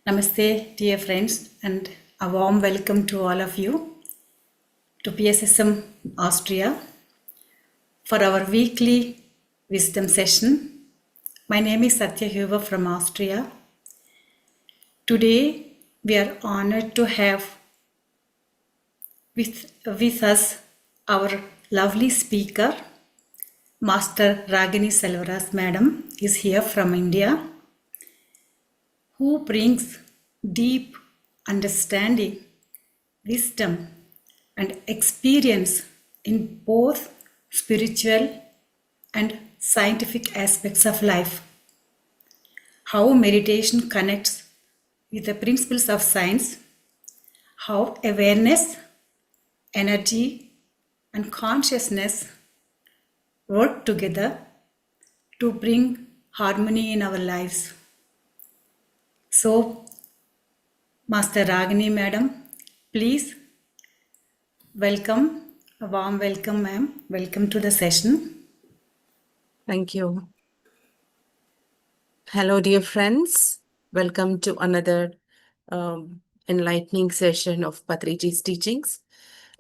Namaste, dear friends, and a warm welcome to all of you to PSSM Austria for our weekly wisdom session. My name is Satya Huber from Austria. Today, we are honored to have with us our lovely speaker, Master Ragini Selvaraj Madam, is here from India, who brings deep understanding, wisdom, and experience in both spiritual and scientific aspects of life. How meditation connects with the principles of science, how awareness, energy, and consciousness work together to bring harmony in our lives. So, Master Ragini Madam, please welcome, a warm welcome, ma'am. Welcome to the session. Thank you. Hello, dear friends. Welcome to another enlightening session of Patriji's teachings.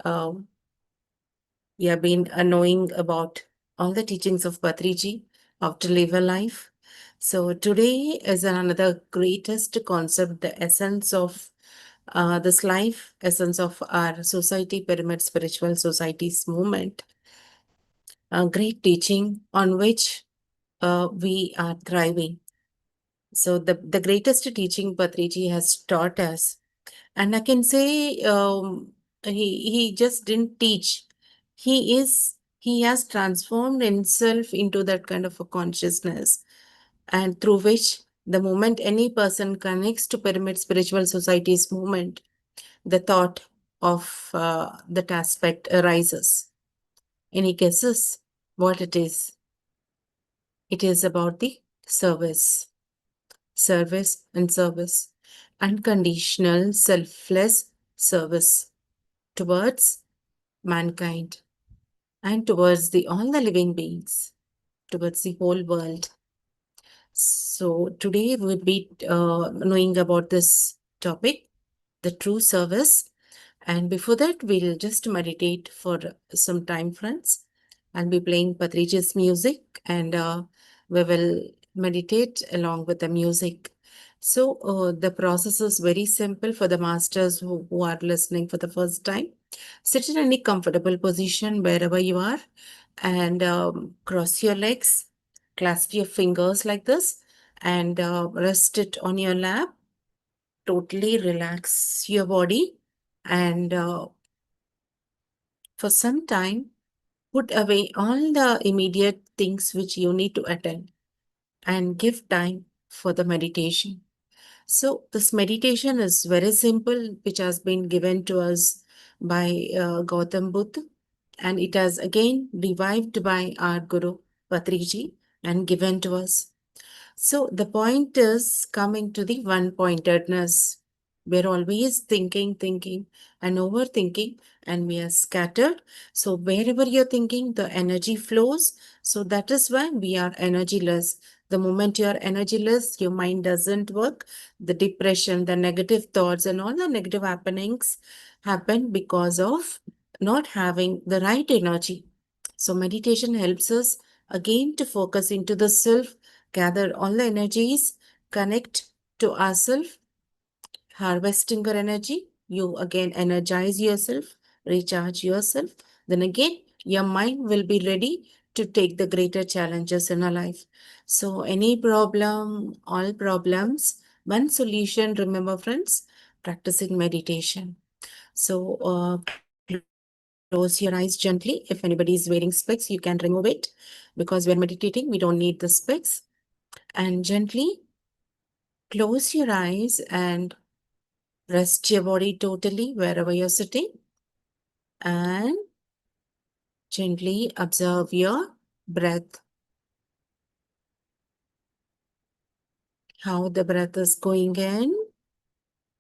We have been knowing about all the teachings of Patriji, how to live a life. So today is another greatest concept, the essence of this life, essence of our society, Pyramid Spiritual Society's movement. A great teaching on which we are thriving. So the greatest teaching Patriji has taught us, and I can say he just didn't teach. He has transformed himself into that kind of a consciousness, and through which the moment any person connects to Pyramid Spiritual Society's movement, the thought of that aspect arises. Any guesses what it is? It is about the service. Service and service, unconditional, selfless service towards mankind and towards all the living beings, towards the whole world. So today we'll be knowing about this topic, the true service. And before that, we'll just meditate for some time, friends. I'll be playing Patriji's music and we will meditate along with the music. So the process is very simple for the masters who are listening for the first time. Sit in any comfortable position wherever you are and cross your legs, clasp your fingers like this and rest it on your lap. Totally relax your body and for some time, put away all the immediate things which you need to attend and give time for the meditation. So, this meditation is very simple, which has been given to us by Gautam Buddha, and it has again revived by our Guru Patriji and given to us. So, the point is coming to the one pointedness. We're always thinking, and overthinking, and we are scattered. So, wherever you're thinking, the energy flows. So, that is why we are energyless. The moment you are energyless, your mind doesn't work. The depression, the negative thoughts, and all the negative happenings happen because of not having the right energy. So, meditation helps us again to focus into the self, gather all the energies, connect to ourselves, harvesting your energy. You again energize yourself, recharge yourself. Then again, your mind will be ready to take the greater challenges in our life. So, any problem, all problems, one solution, remember, friends, practicing meditation. So, close your eyes gently. If anybody is wearing specs, you can remove it because we're meditating, we don't need the specs. And gently close your eyes and rest your body totally wherever you're sitting and gently observe your breath. How the breath is going in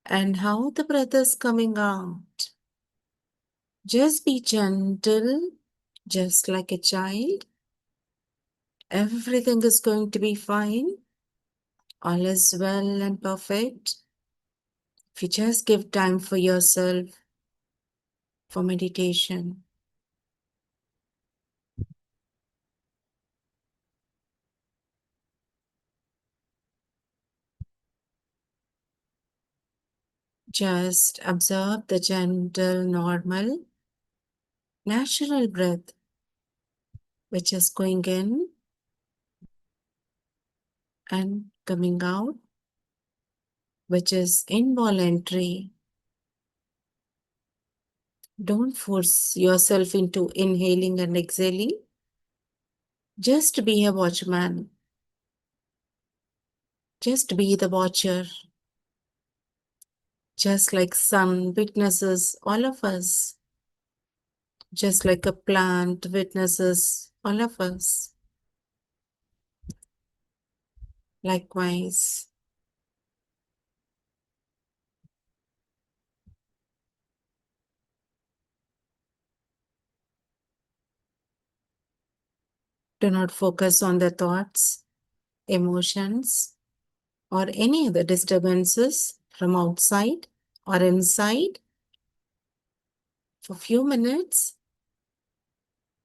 and how the breath is coming out. Just be gentle, just like a child. Everything is going to be fine. All is well and perfect. If you just give time for yourself for meditation, just observe the gentle, normal, natural breath which is going in and coming out, which is involuntary. Don't force yourself into inhaling and exhaling. Just be a watchman. Just be the watcher. Just like sun witnesses all of us. Just like a plant witnesses all of us. Likewise, do not focus on the thoughts, emotions, or any other disturbances from outside or inside. For few minutes,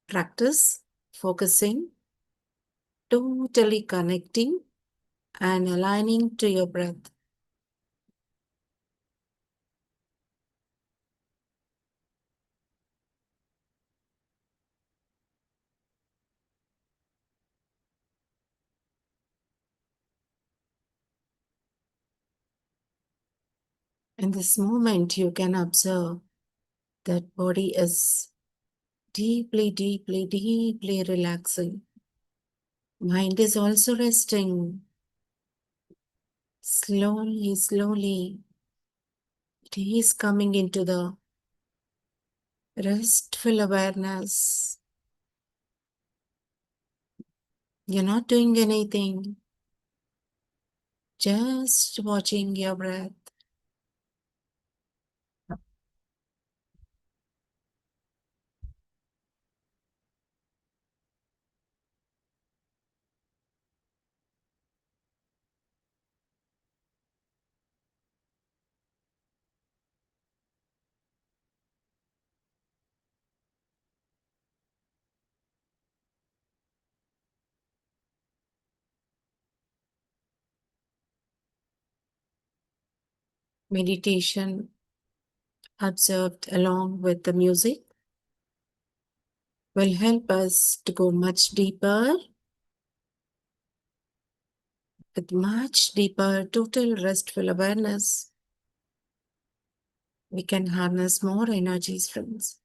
practice focusing, totally connecting and aligning to your breath. In this moment, you can observe that body is deeply, deeply, deeply relaxing. Mind is also resting. Slowly, slowly, it is coming into the restful awareness. You're not doing anything, just watching your breath. Meditation observed along with the music will help us to go much deeper with much deeper total restful awareness. We can harness more energies, friends.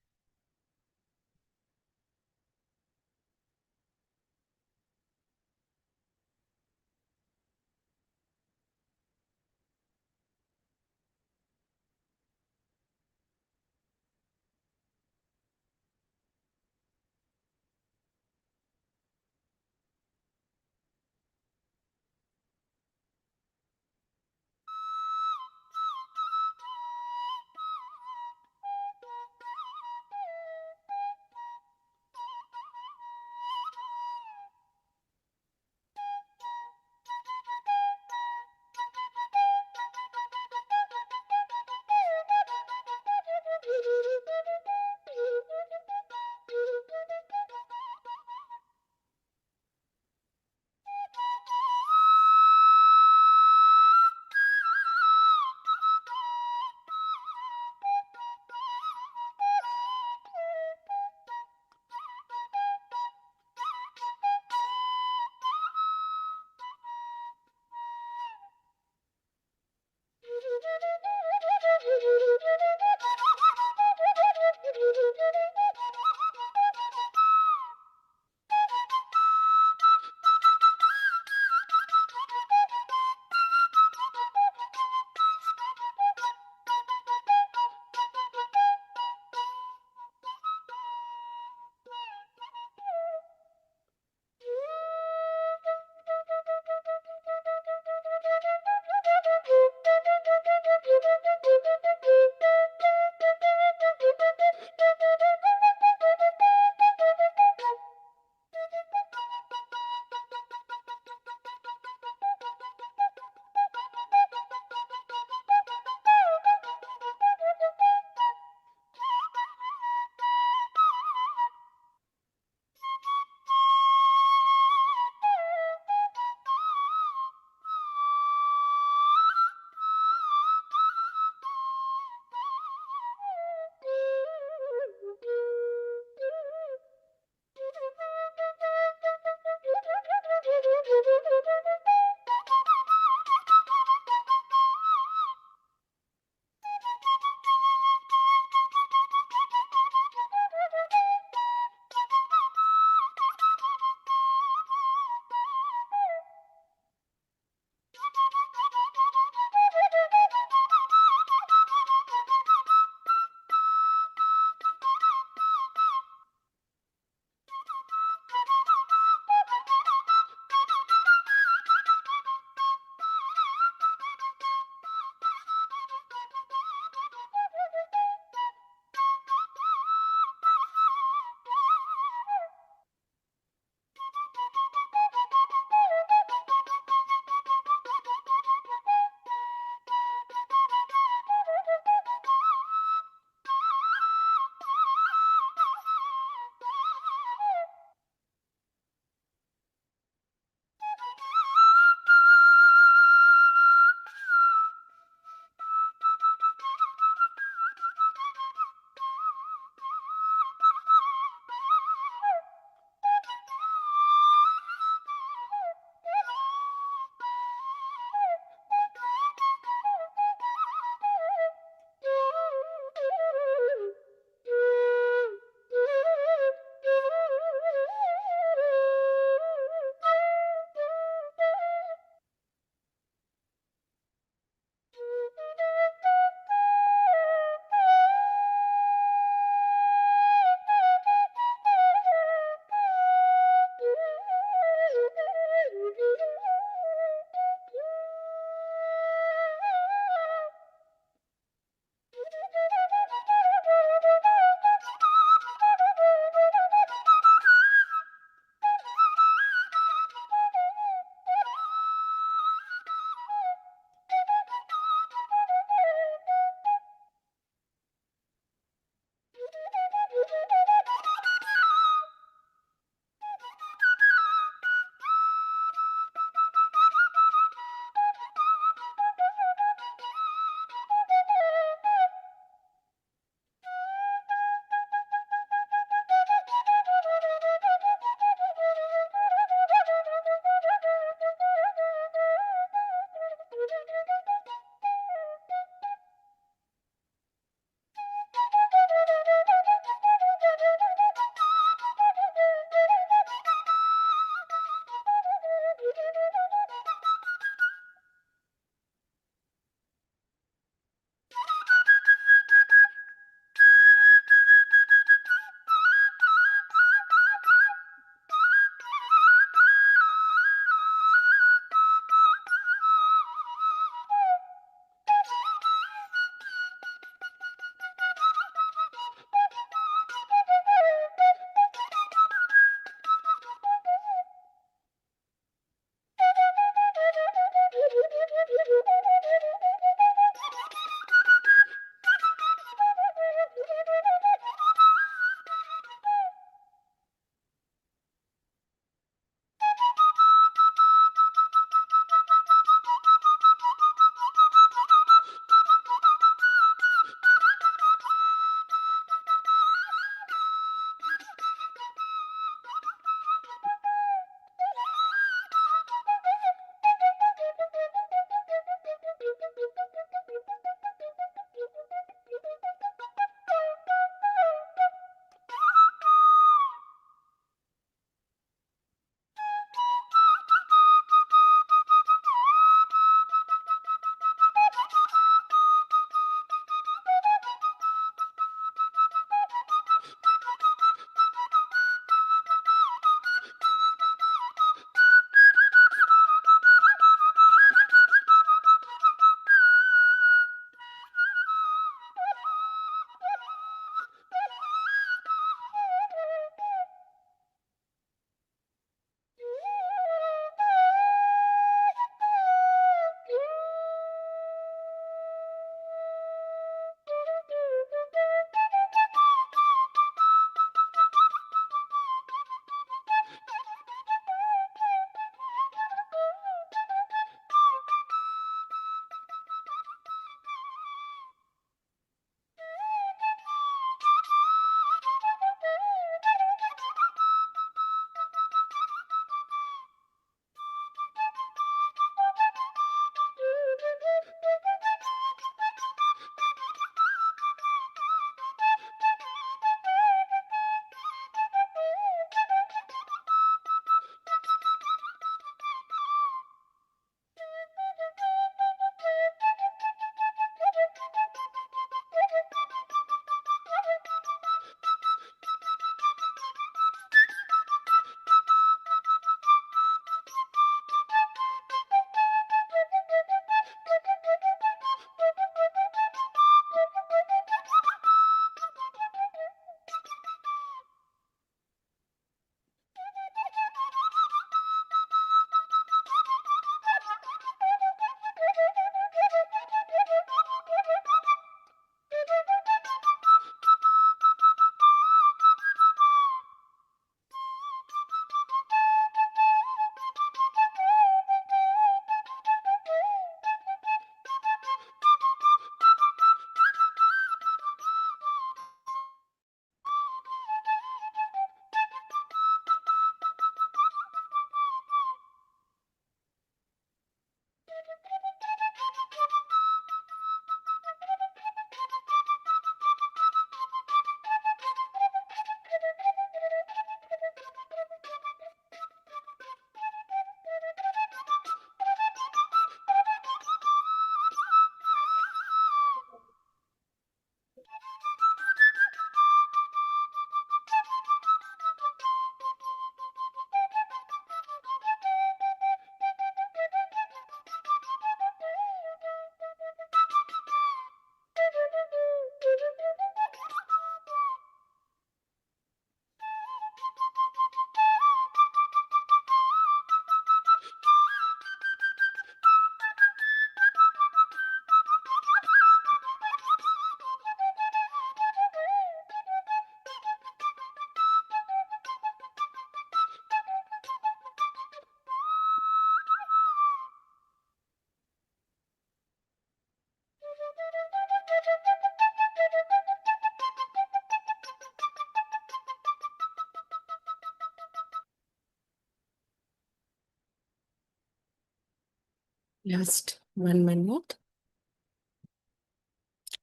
Just 1 minute.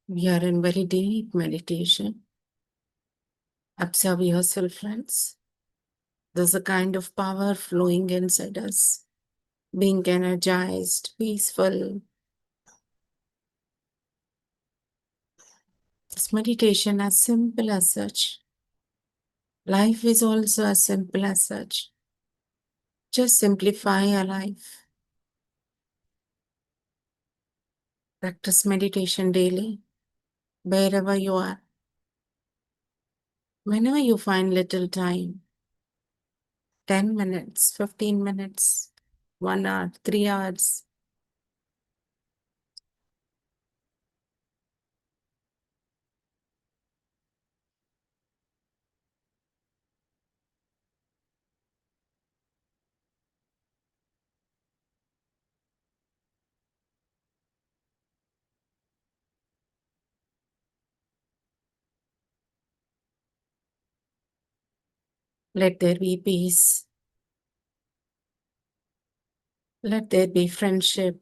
We are in very deep meditation. Observe yourself, friends. There's a kind of power flowing inside us, being energized, peaceful. This meditation as simple as such. Life is also as simple as such. Just simplify your life. Practice meditation daily, wherever you are. Whenever you find little time, 10 minutes, 15 minutes, 1 hour, 3 hours, let there be peace. Let there be friendship.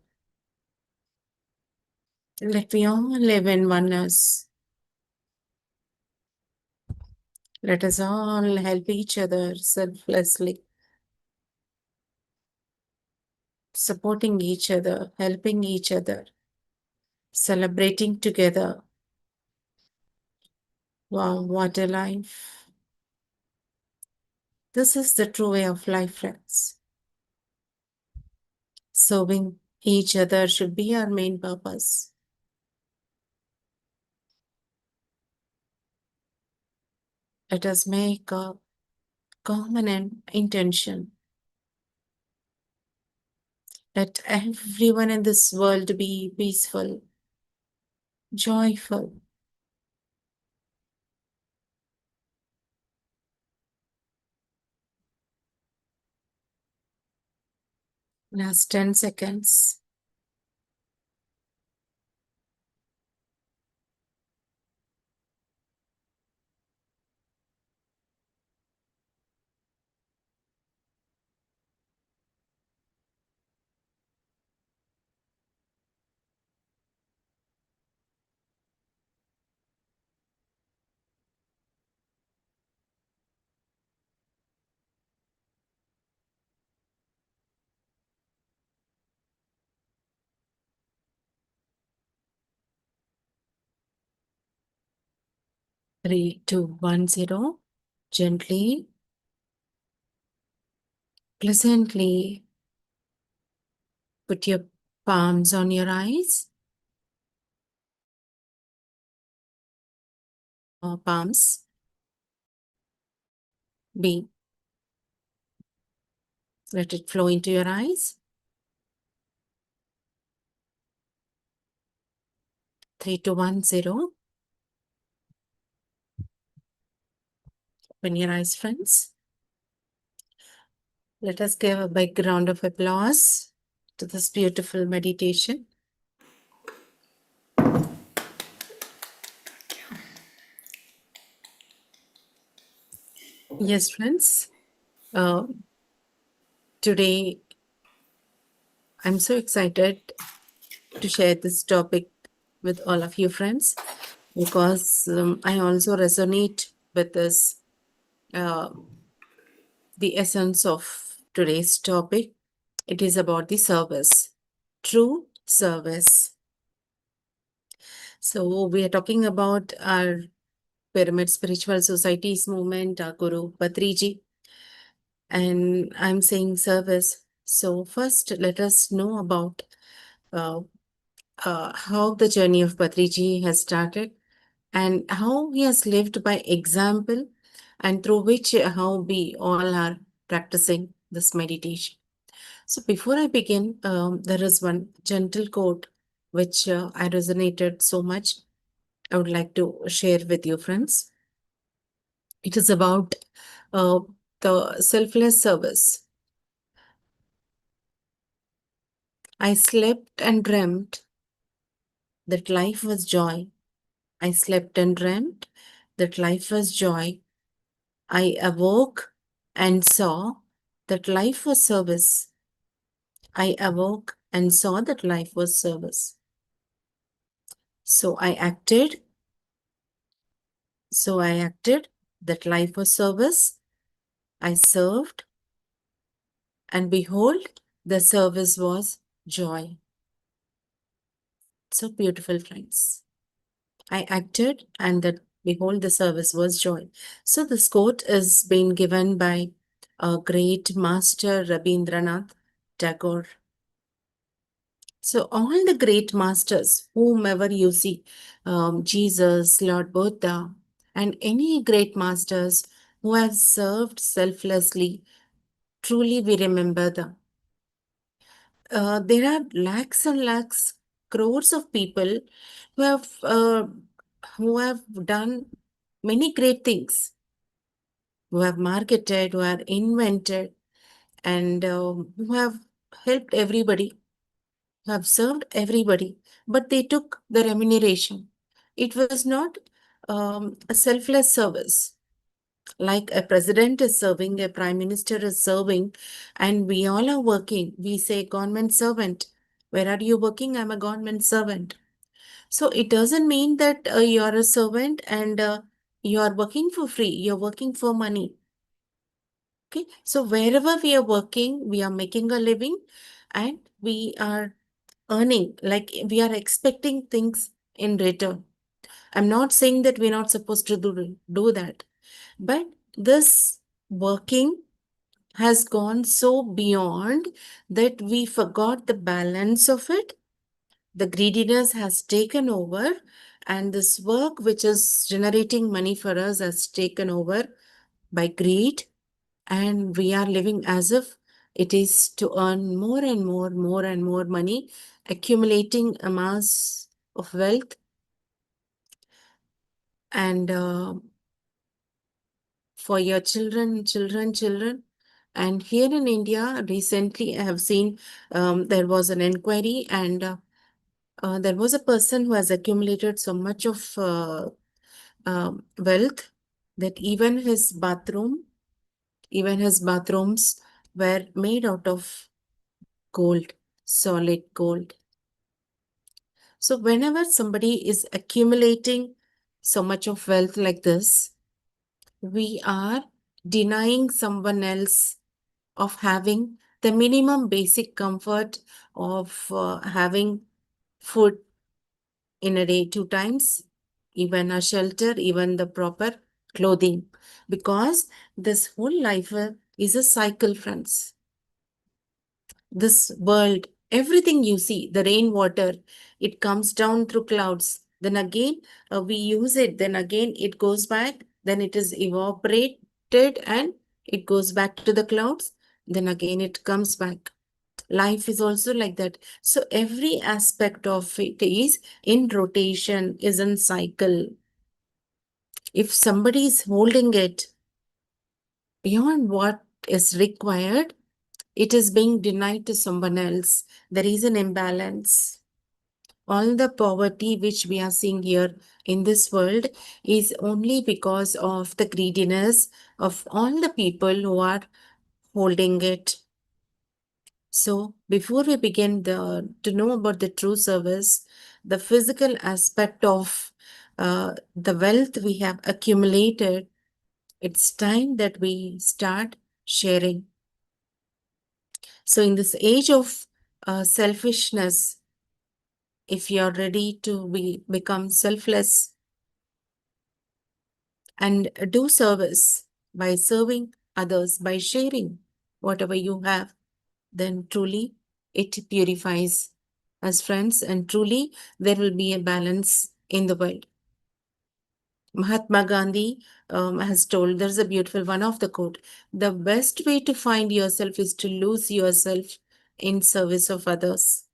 Let we all live in oneness. Let us all help each other selflessly, supporting each other, helping each other, celebrating together. Wow, what a life. This is the true way of life, friends. Serving each other should be our main purpose. Let us make a common intention. Let everyone in this world be peaceful, joyful. Last 10 seconds. Three, two, 1, 0. Gently, pleasantly put your palms on your eyes, or palms. B. Let it flow into your eyes. 3, 2, 1, 0. Open your eyes, friends. Let us give a big round of applause to this beautiful meditation. Yes, friends. Today, I'm so excited to share this topic with all of you, friends, because I also resonate with this, the essence of today's topic. It is about the service, true service. So, we are talking about our Pyramid Spiritual Society's movement, our Guru Patriji, and I'm saying service. So, first, let us know about uh, how the journey of Patriji has started and how he has lived by example, and through which how we all are practicing this meditation. So, before I begin, there is one gentle quote which I resonated so much. I would like to share with you, friends. It is about uh, the selfless service. I slept and dreamt that life was joy. I slept and dreamt that life was joy. I awoke and saw that life was service. I awoke and saw that life was service. So I acted. So I acted that life was service. I served, and behold, the service was joy. So beautiful, friends. I acted, and that behold, the service was joy. So this quote is being given by a great master Rabindranath Tagore. So all the great masters, whomever you see, Jesus, Lord Buddha, and any great masters who have served selflessly, truly we remember them. There are lakhs and lakhs, crores of people who have done many great things, who have marketed, who have invented, and who have helped everybody, who have served everybody, but they took the remuneration. It was not a selfless service. Like a president is serving, a prime minister is serving, and we all are working. We say government servant. Where are you working? I'm a government servant. So it doesn't mean that you're a servant and you are working for free. You're working for money. Okay. So wherever we are working, we are making a living and we are earning, like we are expecting things in return. I'm not saying that we're not supposed to do that, but this working has gone so beyond that we forgot the balance of it. The greediness has taken over, and this work, which is generating money for us, has taken over by greed, and we are living as if it is to earn more and more money, accumulating a mass of wealth, and for your children. And here in India, recently I have seen there was an inquiry, and there was a person who has accumulated so much of wealth that even his bathrooms were made out of gold, solid gold. So whenever somebody is accumulating so much of wealth like this, we are denying someone else of having the minimum basic comfort of having food in a day 2 times, even a shelter, even the proper clothing. Because this whole life is a cycle, friends. This world, everything you see, the rainwater, it comes down through clouds. Then again, we use it. Then again, it goes back. Then it is evaporated and it goes back to the clouds. Then again, it comes back. Life is also like that. So every aspect of it is in rotation, is in cycle. If somebody is holding it beyond what is required, it is being denied to someone else. There is an imbalance. All the poverty which we are seeing here in this world is only because of the greediness of all the people who are holding it. So before we begin to know about the true service, the physical aspect of the wealth we have accumulated, it's time that we start sharing. So in this age of selfishness, if you're ready to become selfless and do service by serving others, by sharing whatever you have, then truly it purifies us, friends, and truly there will be a balance in the world. Mahatma Gandhi has told, there's a beautiful one of the quote, the best way to find yourself is to lose yourself in service of others.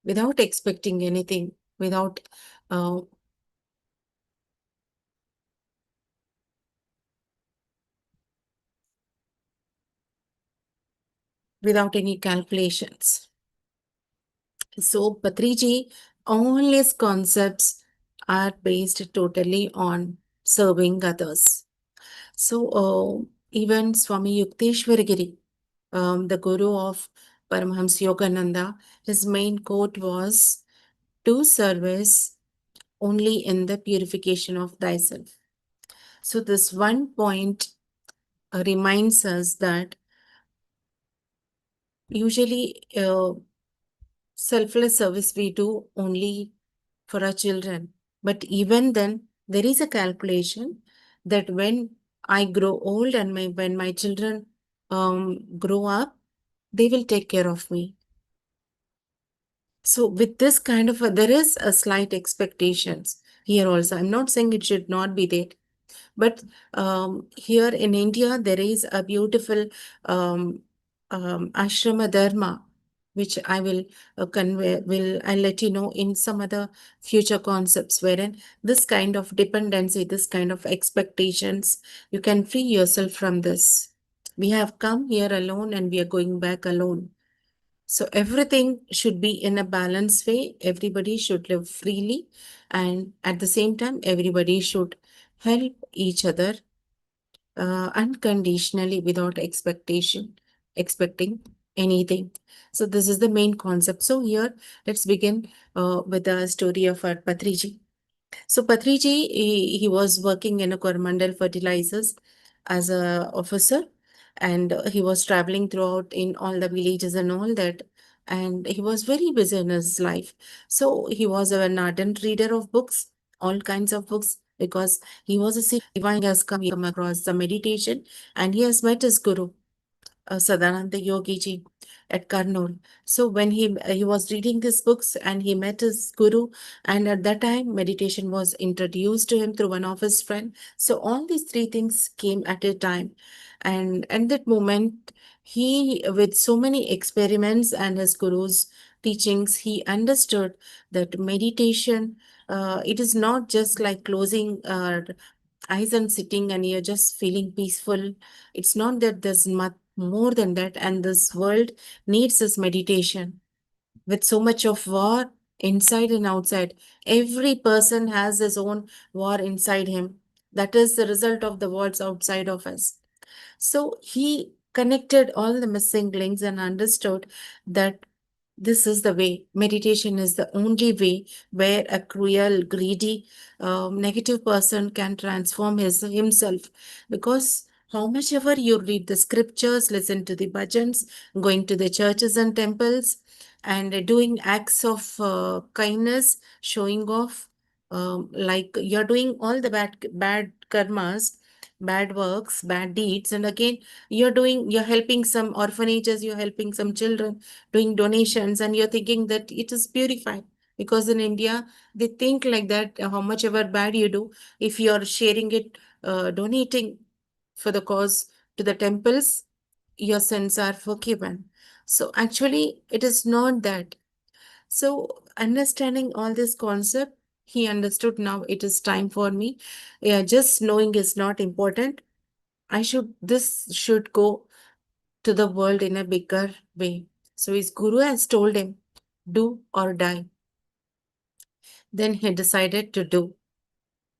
Without expecting anything, uh, without any calculations. So, Patriji, all his concepts are based totally on serving others. So, even Swami Yukteswar Giri, the guru of Paramahams Yogananda, his main quote was, "Do service only in the purification of thyself." So, this one point reminds us that usually selfless service we do only for our children. But even then, there is a calculation that when I grow old and when my children grow up, they will take care of me. So with this kind of there is a slight expectations here also. I'm not saying it should not be there, but here in India there is a beautiful ashrama dharma, which I will convey. I'll let you know in some other future concepts wherein this kind of dependency, this kind of expectations, you can free yourself from this. We have come here alone and we are going back alone. So everything should be in a balanced way. Everybody should live freely, and at the same time, everybody should help each other unconditionally without expecting anything. So this is the main concept. So here, let's begin with the story of our Patriji. So Patriji, he was working in a Coromandel Fertilizers as a officer, and he was traveling throughout in all the villages and all that. And he was very busy in his life. So he was an ardent reader of books, all kinds of books, because he was a seeker. Divine has come across the meditation, and he has met his guru, Sadananda Yogi ji at Karnool. So when he was reading these books and he met his guru, and at that time meditation was introduced to him through one of his friend. So all these three things came at a time, and at that moment he, with so many experiments and his guru's teachings, he understood that meditation. It is not just like closing eyes and sitting and you're just feeling peaceful. It's not that, there's much more than that. And this world needs this meditation. With so much of war inside and outside, every person has his own war inside him. That is the result of the wars outside of us. So he connected all the missing links and understood that this is the way. Meditation is the only way where a cruel, greedy, negative person can transform himself. Because how much ever you read the scriptures, listen to the bhajans, going to the churches and temples, and doing acts of kindness, showing off, like you're doing all the bad karmas, bad works, bad deeds, and again you're helping some orphanages, you're helping some children, doing donations, and you're thinking that it is purified. Because in India they think like that, how much ever bad you do, if you're sharing it, donating for the cause to the temples, your sins are forgiven. So actually it is not that. So understanding all this concept, he understood now it is time for me. Yeah, just knowing is not important. This should go to the world in a bigger way. So his guru has told him, do or die. Then he decided to do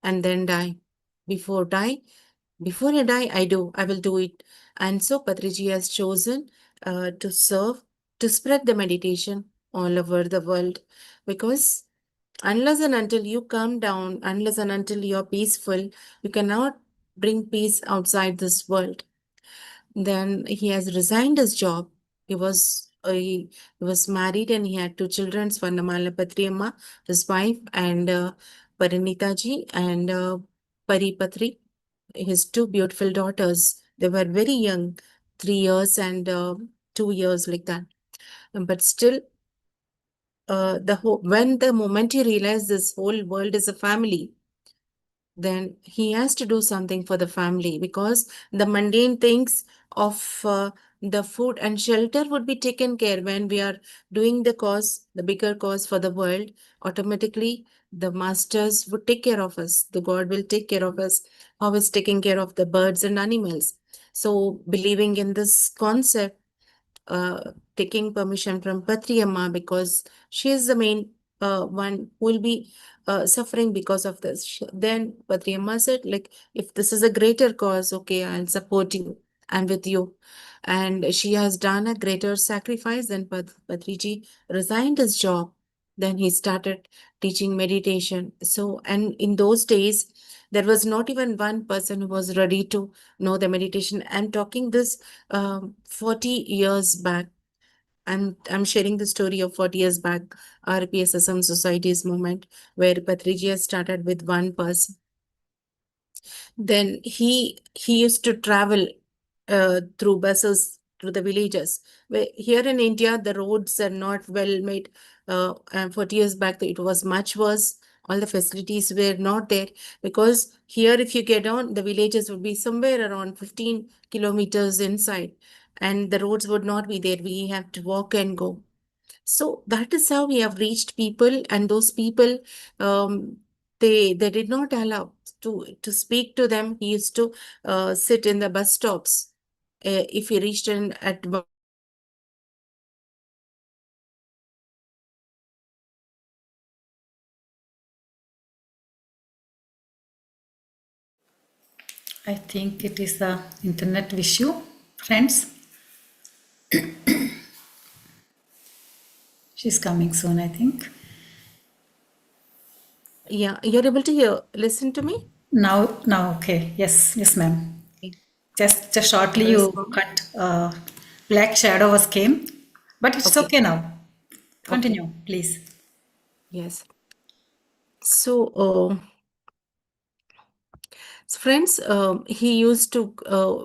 and then die. Before die, before I die, I will do it. And so Patriji has chosen to serve, to spread the meditation all over the world. Because unless and until you calm down, unless and until you're peaceful, you cannot bring peace outside this world. Then he has resigned his job. He was married and he had two children, Swarnamala Patriamma, his wife, and Parinitaji, and Paripatri, his two beautiful daughters. They were very young, 3 years and 2 years, like that. But still, when the moment he realized this whole world is a family, then he has to do something for the family, because the mundane things of the food and shelter would be taken care. When we are doing the cause, the bigger cause for the world, automatically the masters would take care of us, the god will take care of us, how is taking care of the birds and animals. So believing in this concept, taking permission from Patri Amma, because she is the main one who will be suffering because of this. Then Patri Amma said, like, if this is a greater cause, okay, I'll support you. I'm with you. and she has done a greater sacrifice. Then Patriji resigned his job. Then he started teaching meditation. So, and in those days, there was not even one person who was ready to know the meditation. I'm talking this 40 years back. I'm sharing the story of 40 years back, RPSSM Society's movement, where Patriji has started with one person. Then he used to travel through buses through the villages. Where here in India, the roads are not well made. And 40 years back, it was much worse. All the facilities were not there, because here, if you get on, the villages would be somewhere around 15 kilometers inside, and the roads would not be there. We have to walk and go. So that is how we have reached people, and those people, um, they did not allow to speak to them. He used to sit in the bus stops. If he reached in at I think it is the internet issue, friends. She's coming soon, I think. yeah, you're able to listen to me. Now, okay. Yes, ma'am. Okay. Just shortly you So cut. Black shadow was came, but it's okay, okay now. okay, Continue, please. yes. So So friends, he used to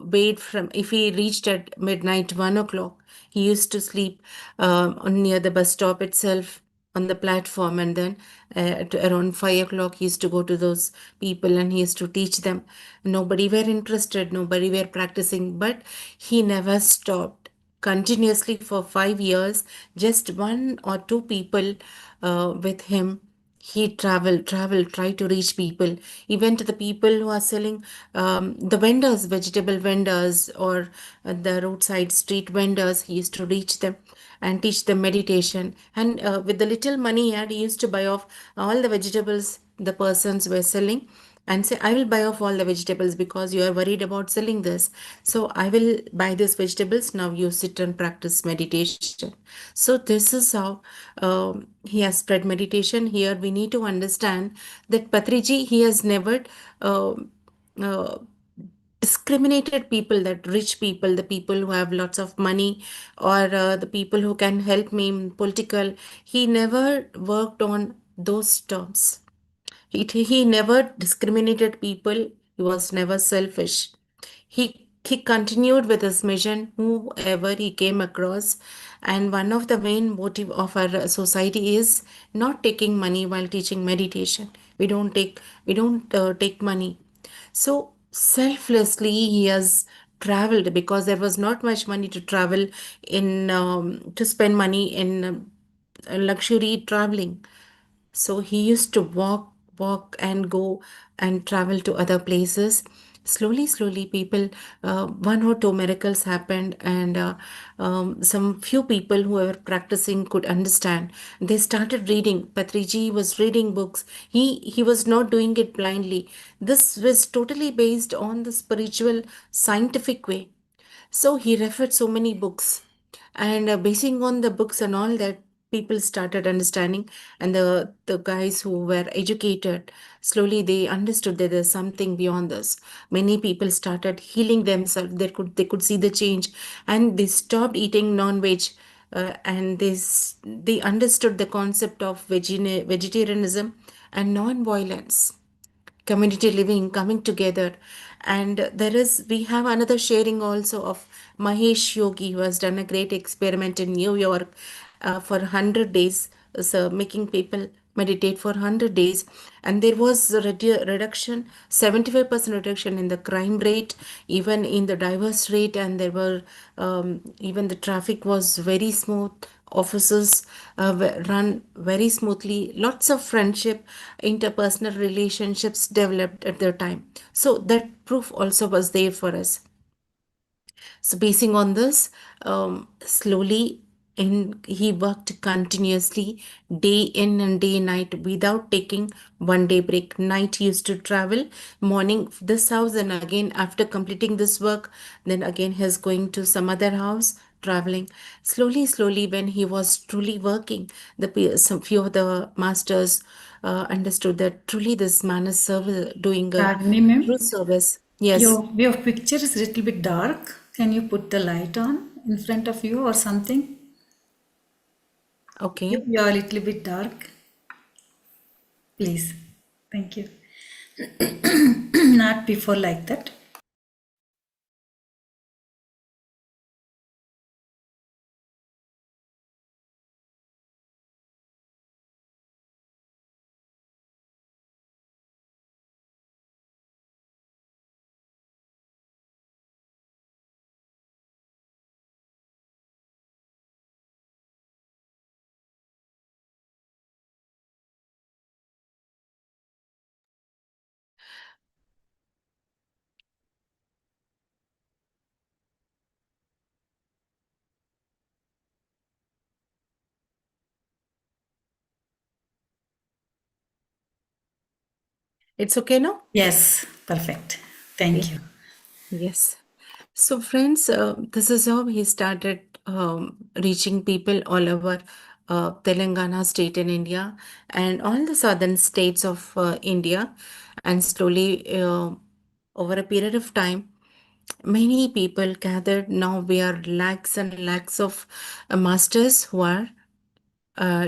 wait from, if he reached at midnight, 1 o'clock, he used to sleep near the bus stop itself on the platform. And then at around 5 o'clock, he used to go to those people and he used to teach them. Nobody were interested, nobody were practicing, but he never stopped. Continuously for 5 years, just one or two people with him, he traveled, tried to reach people, even to the people who are selling, the vendors, vegetable vendors, or the roadside street vendors. He used to reach them and teach them meditation. And with the little money he had, he used to buy off all the vegetables the persons were selling, and say, I will buy off all the vegetables because you are worried about selling this. So I will buy these vegetables. Now you sit and practice meditation. So this is how he has spread meditation. Here we need to understand that Patriji, he has never uh, uh, discriminated people, that rich people, the people who have lots of money, or the people who can help me in political. He never worked on those terms. He never discriminated people. He was never selfish. He continued with his mission, whoever he came across. And one of the main motive of our society is not taking money while teaching meditation. We don't take money. So selflessly he has traveled, because there was not much money to travel in, to spend money in luxury traveling. So he used to walk and go and travel to other places. Slowly, people, one or two miracles happened, and some few people who were practicing could understand. They started reading. Patriji was reading books. He was not doing it blindly. This was totally based on the spiritual, scientific way. So he referred so many books, and basing on the books and all that, people started understanding. And the guys who were educated, slowly they understood that there's something beyond this. Many people started healing themselves. They could see the change, and they stopped eating non-veg. And they understood the concept of vegetarianism and non-violence, community living, coming together. And we have another sharing also of Mahesh Yogi, who has done a great experiment in New York for 100 days, so making people meditate for 100 days. And there was a reduction, 75% reduction in the crime rate, even in the divorce rate. And there were, even the traffic was very smooth. Offices run very smoothly. Lots of friendship, interpersonal relationships developed at the time. So that proof also was there for us. So basing on this, slowly he worked continuously day in and day night without taking one day break. Night he used to travel, morning this house, and again after completing this work, then again he's going to some other house, traveling. Slowly, when he was truly working, some few of the masters understood that truly this man is doing a Ragini ma'am, true service. Yes. your picture is a little bit dark. Can you put the light on in front of you or something? Okay. You're a little bit dark. Please. Thank you. Not before like that. It's okay now? Yes, perfect. Thank Yeah. you. Yes. So, friends, this is how he started reaching people all over Telangana state in India and all the southern states of India. And slowly, over a period of time, many people gathered. Now we are lakhs and lakhs of masters who are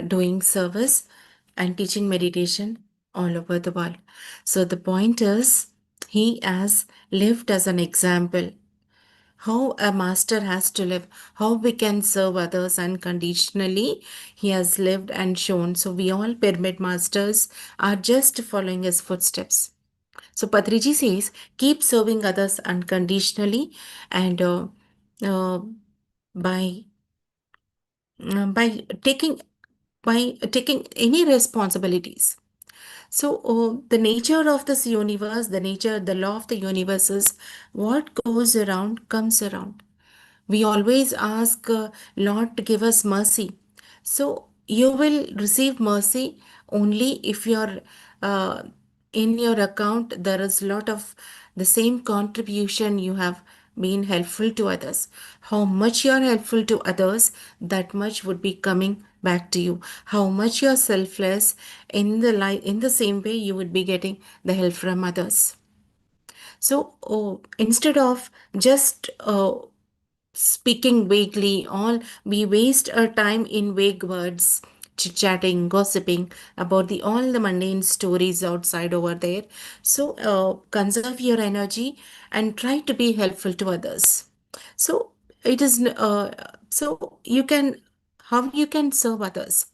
doing service and teaching meditation all over the world. So the point is, he has lived as an example how a master has to live, how we can serve others unconditionally. He has lived and shown. So we all pyramid masters are just following his footsteps. So Patriji says, keep serving others unconditionally and uh, by by taking by taking any responsibilities. So the nature of this universe, the law of the universe is what goes around comes around. We always ask Lord to give us mercy. So you will receive mercy only if you're uh, in your account there is a lot of the same contribution you have been helpful to others. How much you are helpful to others, that much would be coming back to you. How much you are selfless, in the same way you would be getting the help from others. So instead of just speaking vaguely, all we waste our time in vague words, chit-chatting, gossiping about the all the mundane stories outside over there. So conserve your energy and try to be helpful to others. So it is so you can how you can serve others.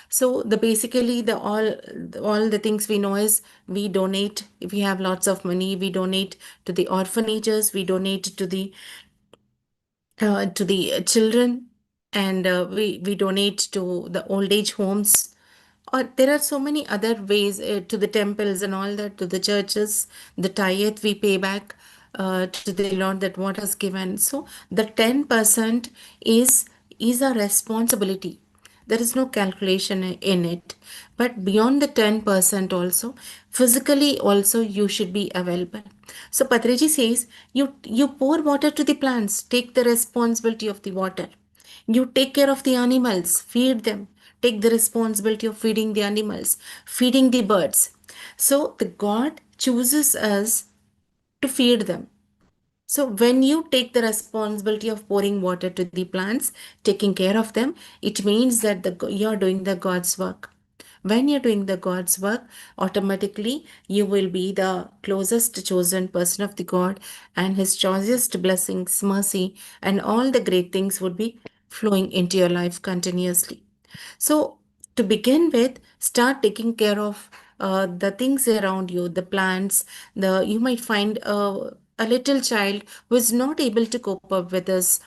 So the basically the all the things we know is we donate. If we have lots of money, we donate to the orphanages, we donate to the children, and we donate to the old age homes, or there are so many other ways, to the temples and all that, to the churches, the tithe we pay back to the Lord that what has given. So the 10% is a responsibility. There is no calculation in it. But beyond the 10% also, physically also you should be available. So Patriji says, you pour water to the plants, take the responsibility of the water. You take care of the animals, feed them, take the responsibility of feeding the animals, feeding the birds. So the God chooses us to feed them. So when you take the responsibility of pouring water to the plants, taking care of them, it means that you're doing the God's work. When you're doing the God's work, automatically you will be the closest chosen person of the God, and his choicest blessings, mercy, and all the great things would be flowing into your life continuously. So, to begin with, start taking care of the things around you, the plants. You might find a little child who is not able to cope up with his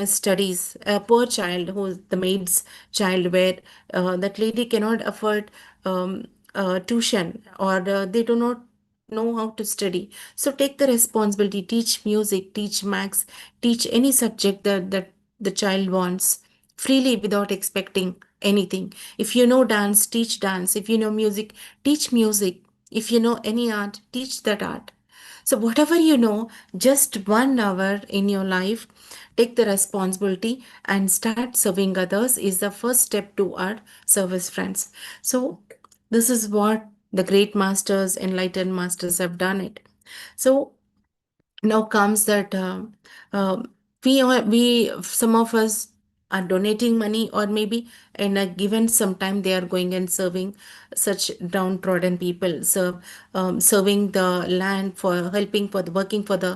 studies, a poor child who is the maid's child, where that lady cannot afford tuition, or they do not know how to study. So take the responsibility, teach music, teach maths, teach any subject that the child wants. freely without expecting anything. If you know dance, teach dance. If you know music, teach music. If you know any art, teach that art. So, whatever you know, just 1 hour in your life, take the responsibility and start serving others is the first step to our service, friends. So, this is what the great masters, enlightened masters have done it. So, now comes that we some of us are donating money, or maybe in a given sometime they are going and serving such downtrodden people, so serving the land, for helping for the working for the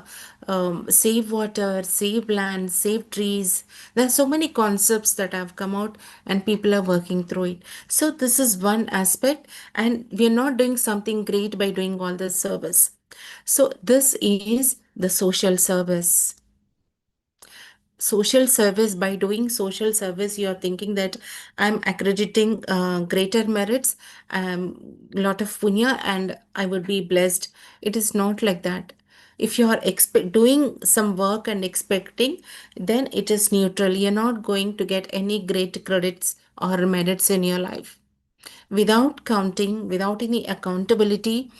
save water, save land, save trees. There are so many concepts that have come out and people are working through it. So this is one aspect, and we are not doing something great by doing all this service. So this is the social service. Social service, by doing social service, you are thinking that I'm accrediting greater merits, lot of punya, and I would be blessed. It is not like that. If you are doing some work and expecting, then it is neutral. You're not going to get any great credits or merits in your life without counting, without any accountability.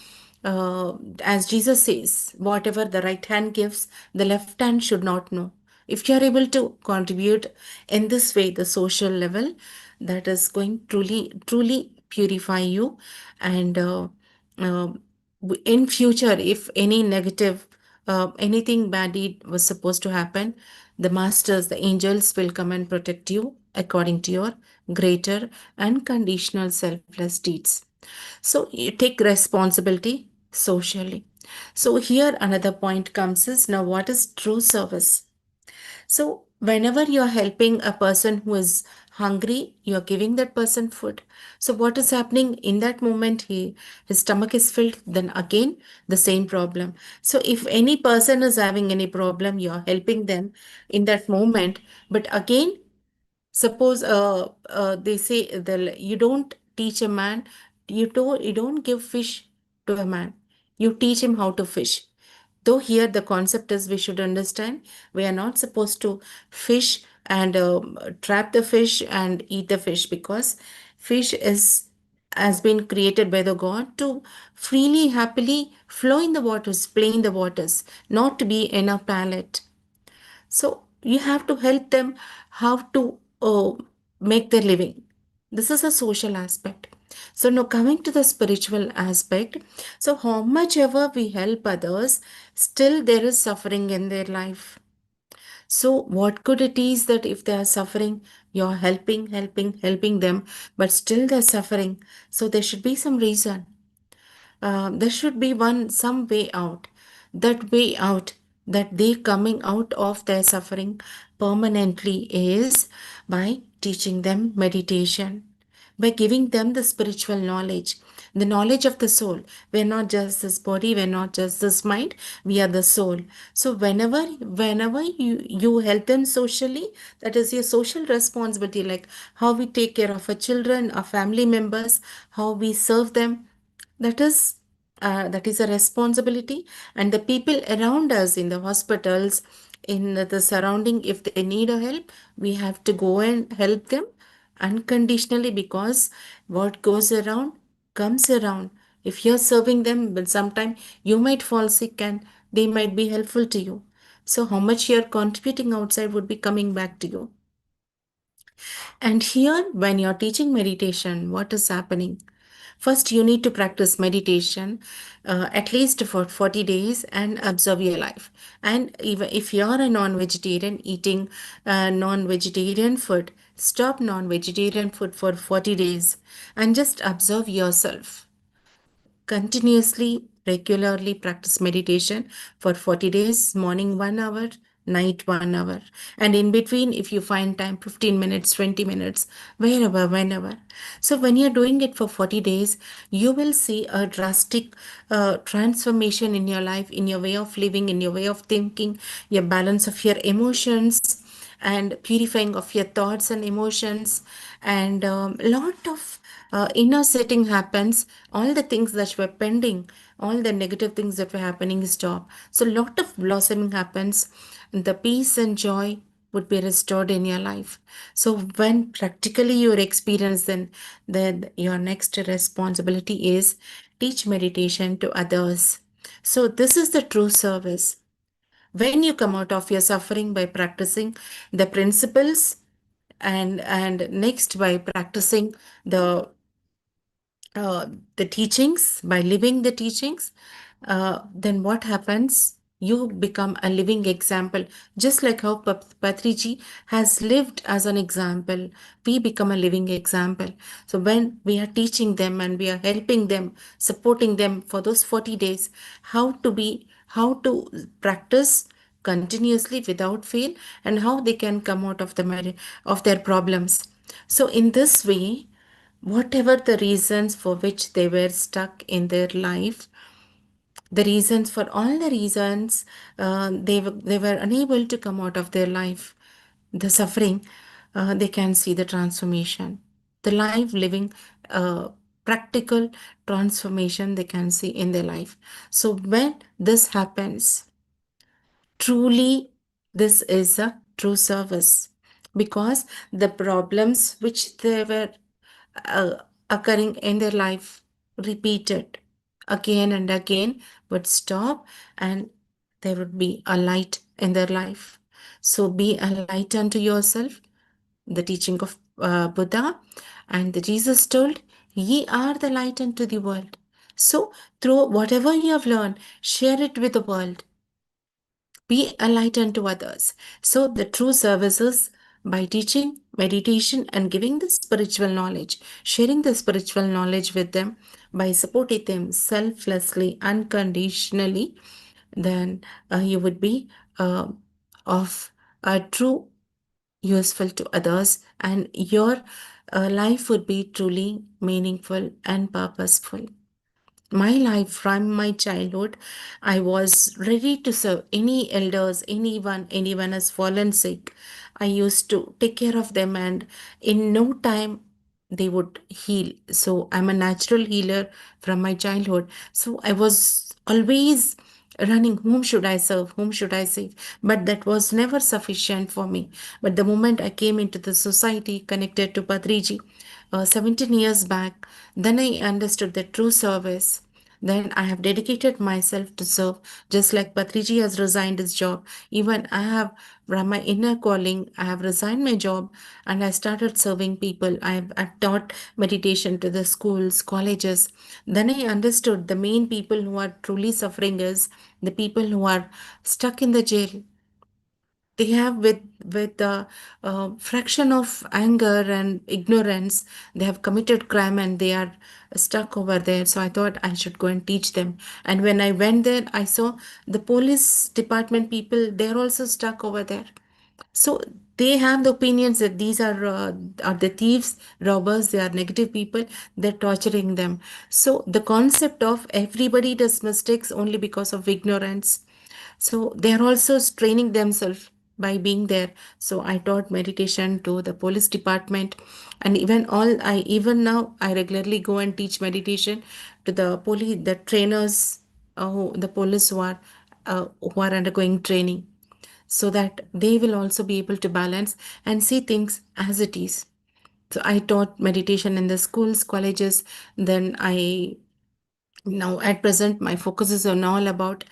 As Jesus says, whatever the right hand gives, the left hand should not know. If you are able to contribute in this way, the social level, that is going truly purify you. And uh, in future, if any negative, anything bad deed was supposed to happen, the masters, the angels will come and protect you according to your greater unconditional selfless deeds. So you take responsibility socially. So here another point comes is, now what is true service? So whenever you are helping a person who is hungry, you are giving that person food. So what is happening in that moment? His stomach is filled. Then again the same problem. So if any person is having any problem, you are helping them in that moment. But again, suppose they say that you don't teach a man, you don't give fish to a man. You teach him how to fish. Though here the concept is, we should understand, we are not supposed to fish and trap the fish and eat the fish, because fish is has been created by the God to freely, happily flow in the waters, play in the waters, not to be in a pallet. So you have to help them how to make their living. This is a social aspect. So now coming to the spiritual aspect. So how much ever we help others, still there is suffering in their life. So what good it is that if they are suffering, you're helping them, but still they're suffering. So there should be some reason. There should be some way out. That way out, that they coming out of their suffering permanently, is by teaching them meditation, by giving them the spiritual knowledge, the knowledge of the soul. We're not just this body, we're not just this mind, we are the soul. So whenever you help them socially, that is your social responsibility, like how we take care of our children, our family members, how we serve them, that is a responsibility. And the people around us in the hospitals, in the surrounding, if they need a help, we have to go and help them unconditionally, because what goes around comes around. If you're serving them, but sometime you might fall sick and they might be helpful to you. So how much you're contributing outside would be coming back to you. And here, when you're teaching meditation, what is happening? First, you need to practice meditation at least for 40 days and observe your life. And even if you're a non vegetarian, eating non vegetarian food, stop non vegetarian food for 40 days and just observe yourself. Continuously, regularly practice meditation for 40 days, morning 1 hour, night 1 hour. And in between, if you find time, 15 minutes, 20 minutes, wherever, whenever. So when you're doing it for 40 days, you will see a drastic transformation in your life, in your way of living, in your way of thinking, your balance of your emotions, and purifying of your thoughts and emotions, and a lot of inner setting happens. All the things that were pending, all the negative things that were happening stop. So lot of blossoming happens. The peace and joy would be restored in your life. So when practically you experience, then your next responsibility is teach meditation to others. So this is the true service. When you come out of your suffering by practicing the principles, and next by practicing the uh, the teachings, by living the teachings, then what happens? You become a living example. Just like how Patriji has lived as an example, we become a living example. So when we are teaching them and we are helping them, supporting them for those 40 days, how to practice continuously without fail, and how they can come out of of their problems. So in this way, whatever the reasons for which they were stuck in their life, the reasons for all the reasons, they were unable to come out of their life, the suffering, they can see the transformation, the life living, uh, practical transformation they can see in their life. So when this happens, truly, this is a true service, because the problems which they were uh, occurring in their life repeated again and again would stop, and there would be a light in their life. So be a light unto yourself, the teaching of Buddha, and the Jesus told, ye are the light unto the world. So through whatever you have learned, share it with the world, be a light unto others. So, the true service is by teaching, meditation, and giving the spiritual knowledge, sharing the spiritual knowledge with them, by supporting them selflessly, unconditionally, then you would be uh, of a true useful to others, and your life would be truly meaningful and purposeful. My life from my childhood, I was ready to serve any elders, anyone has fallen sick. I used to take care of them, and in no time they would heal. So I'm a natural healer from my childhood. So I was always running, whom should I serve, whom should I save? But that was never sufficient for me. But the moment I came into the society connected to Patriji, 17 years back, then I understood the true service. Then I have dedicated myself to serve, just like Patriji has resigned his job. Even I have, from my inner calling, I have resigned my job and I started serving people. I've taught meditation to the schools, colleges. Then I understood the main people who are truly suffering is the people who are stuck in the jail. They have, with a fraction of anger and ignorance, they have committed crime and they are stuck over there. So I thought I should go and teach them. And when I went there, I saw the police department people, they're also stuck over there. So they have the opinions that these are the thieves, robbers, they are negative people, they're torturing them. So the concept of everybody does mistakes only because of ignorance, so they are also training themselves by being there. So I taught meditation to the police department, and even now I regularly go and teach meditation to the trainers, the police who are undergoing training, so that they will also be able to balance and see things as it is. So I taught meditation in the schools, colleges. Then I Now, at present, my focus is on all about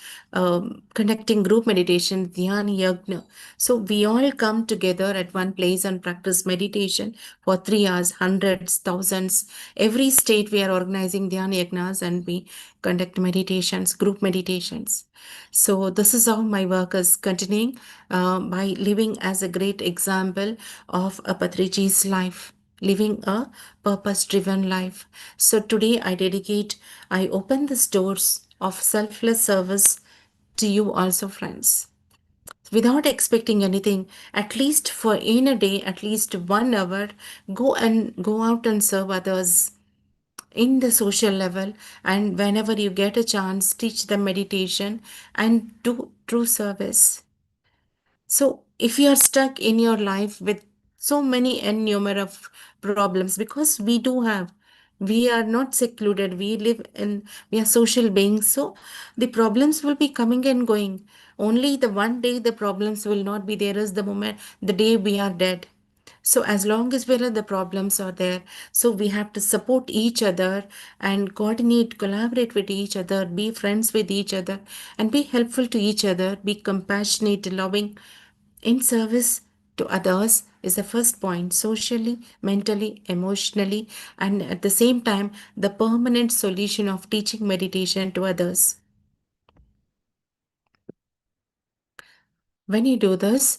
conducting group meditation, dhyana yagna. So we all come together at one place and practice meditation for 3 hours, hundreds, thousands. Every state we are organizing dhyana yagnas and we conduct meditations, group meditations. So this is how my work is continuing, by living as a great example of a Patriji's life, living a purpose driven life. So today I open the doors of selfless service to you also, friends. Without expecting anything, at least for in a day, at least 1 hour, go out and serve others in the social level. And whenever you get a chance, teach them meditation and do true service. So, if you are stuck in your life with so many innumerable problems, because we do have, We are not secluded. We are social beings. So the problems will be coming and going. Only the one day the problems will not be there is the moment, the day we are dead. So as long as the problems are there, so we have to support each other and coordinate, collaborate with each other, be friends with each other, and be helpful to each other, be compassionate, loving, in service to others is the first point, socially, mentally, emotionally, and at the same time, the permanent solution of teaching meditation to others. When you do this,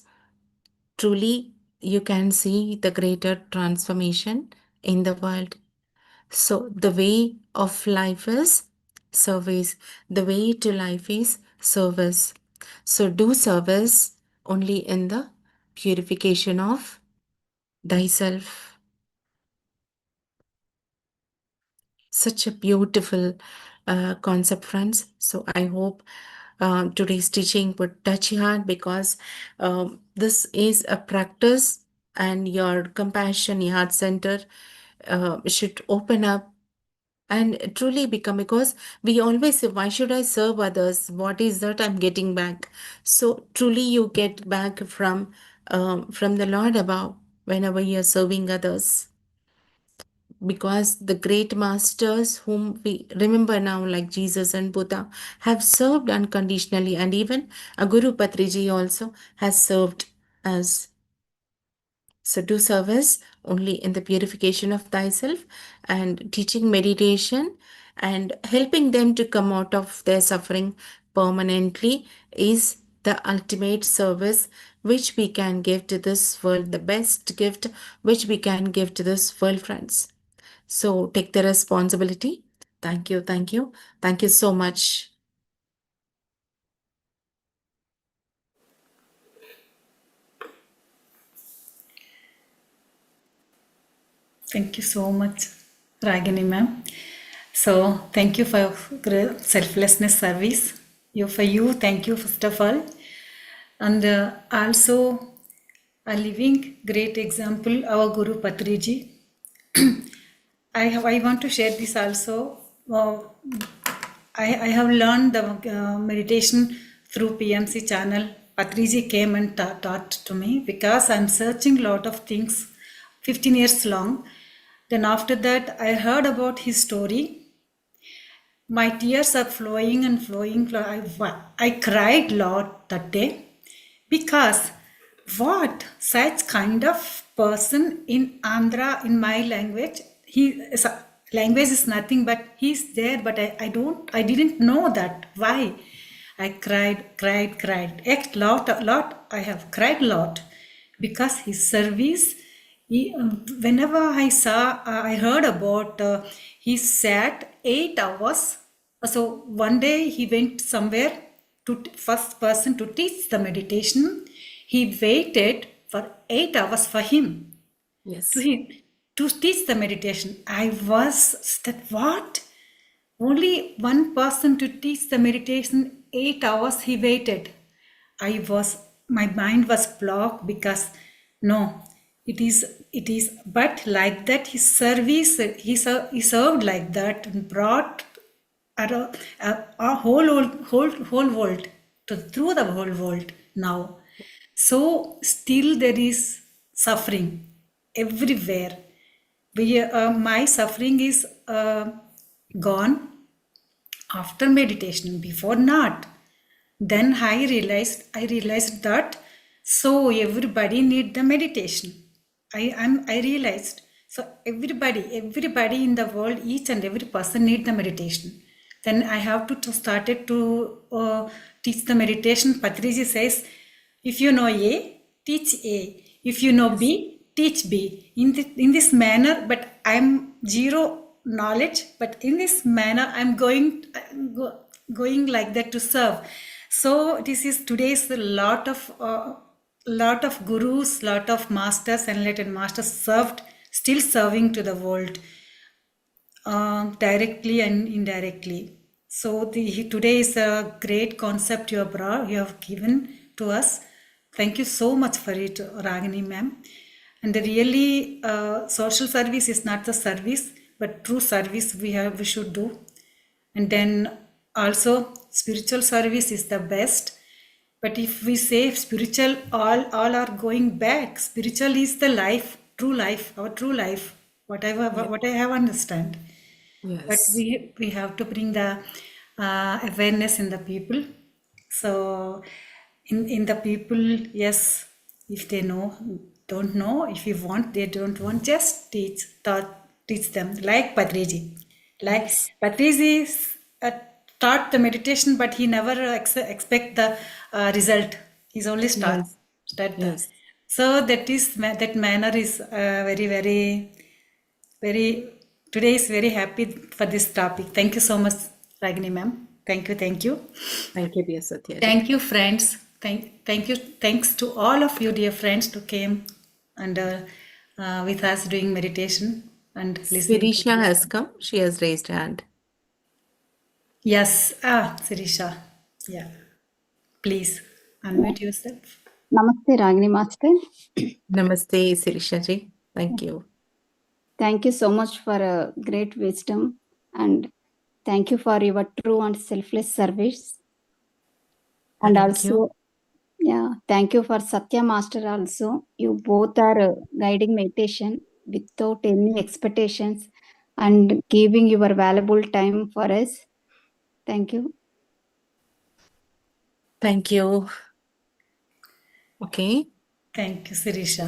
truly you can see the greater transformation in the world. So, the way of life is service, the way to life is service. So, do service only in the purification of thyself. Such a beautiful concept, friends. So I hope today's teaching would touch your heart, because this is a practice, and your compassion, your heart center should open up and truly become, because we always say, why should I serve others? What is that I'm getting back? So truly you get back from the Lord above whenever you're serving others, because the great masters whom we remember now, like Jesus and Buddha, have served unconditionally, and even a Guru Patriji also has served us. So do service only in the purification of thyself, and teaching meditation and helping them to come out of their suffering permanently is the ultimate service which we can give to this world, the best gift which we can give to this world, friends. So take the responsibility. Thank you. Thank you. Thank you so much. Thank you so much, Ragini ma'am. So thank you for your selflessness service. Thank you first of all, and also a living great example, our Guru Patriji. I want to share this also. I have learned the meditation through PMC channel. Patriji came and taught to me, because I'm searching lot of things 15 years long. Then after that, I heard about his story. My tears are flowing and flowing. I cried a lot that day, because what such kind of person in Andhra, in my language, language is nothing, but he's there, but I didn't know that. Why? I cried. A lot. I have cried a lot, because his service, whenever I heard about, he sat 8 hours. So one day he went somewhere to first person to teach the meditation. He waited for 8 hours for him to Yes. him to teach the meditation. I was that what? Only one person to teach the meditation, 8 hours he waited. My mind was blocked, because no, it is, but like that, his service, he served like that and brought a whole world, through the whole world now. So still there is suffering everywhere. My suffering is gone after meditation, before not. Then I realized that, so everybody need the meditation. I realized, so everybody in the world, each and every person need the meditation. Then I have to started to teach the meditation. Patriji says, if you know A, teach A. If you know Yes. B, teach B. In this manner, but I'm zero knowledge, but in this manner I'm going like that to serve. So this is today's lot of gurus, lot of masters, enlightened masters served, still serving to the world, directly and indirectly. So today is a great concept you have given to us. Thank you so much for it, Ragini ma'am. And the really social service is not the service, but true service we should do. And then also spiritual service is the best. But if we say spiritual, all are going back. Spiritual is the life, true life, our true life. Whatever Yeah. what I have understand. But Yes. we have to bring the awareness in the people. So in the people, yes, if they know, don't know, if you want, they don't want, just teach them. Like Patriji. Like Yes. Patriji taught the meditation, but he never expect the result. He's only Yes. start the. Yes. So that manner is very today is very happy for this topic. Thank you so much, Ragini ma'am. Thank you, thank you. Thank you, dear Satyaji. Thank you, friends. Thank you. Thanks to all of you, dear friends, who came and with us doing meditation and listening to Sirisha this. has come. She has raised hand. Yes, Sirisha. Yeah, please unmute yourself. Namaste, Ragini Master. Namaste, Sirisha ji. Thank you. Thank you so much for a great wisdom and thank you for your true and selfless service. And Thank you. also, yeah, thank you for Satya Master also. You both are guiding meditation without any expectations and giving your valuable time for us. Thank you. Thank you. Okay. Thank you, Sirisha.